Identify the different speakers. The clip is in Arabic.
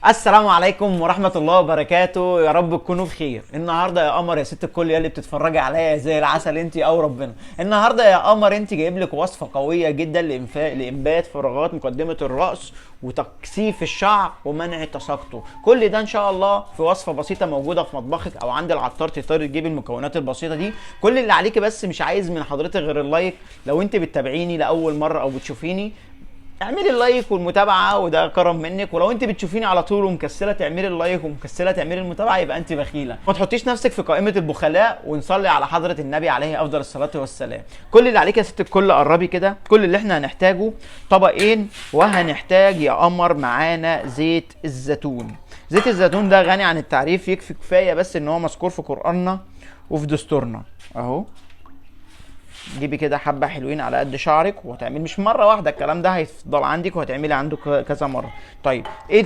Speaker 1: السلام عليكم ورحمة الله وبركاته، يا رب تكونوا بخير. النهارده يا قمر يا ست الكل يا اللي بتتفرجي عليا زي العسل انت او ربنا. النهارده يا قمر انت جايب لك وصفة قوية جدا لإنبات فراغات مقدمة الرأس وتكثيف الشعر ومنع تساقطه. كل ده ان شاء الله في وصفة بسيطة موجودة في مطبخك او عند العطار، تقدري تجيبي المكونات البسيطة دي. كل اللي عليكي بس مش عايز من حضرتك غير اللايك. لو انت بتتابعيني لأول مرة او بتشوفيني اعملي اللايك والمتابعه، وده كرم منك. ولو انت بتشوفيني على طول ومكسله تعملي اللايك ومكسله تعملي المتابعه يبقى انت بخيله. ما تحطيش نفسك في قائمه البخلاء، ونصلي على حضره النبي عليه افضل الصلاه والسلام. كل اللي عليك يا ست الكل قربي كده. كل اللي احنا هنحتاجه طبقين، وهنحتاج يا قمر معانا زيت الزيتون. زيت الزيتون ده غني عن التعريف، يكفي كفايه بس ان هو مذكور في قراننا وفي دستورنا اهو. جيبي كده حبه حلوين على قد شعرك، وهتعملي مش مره واحده، الكلام ده هيفضل عندك وهتعملي عنده كذا مره. طيب ايه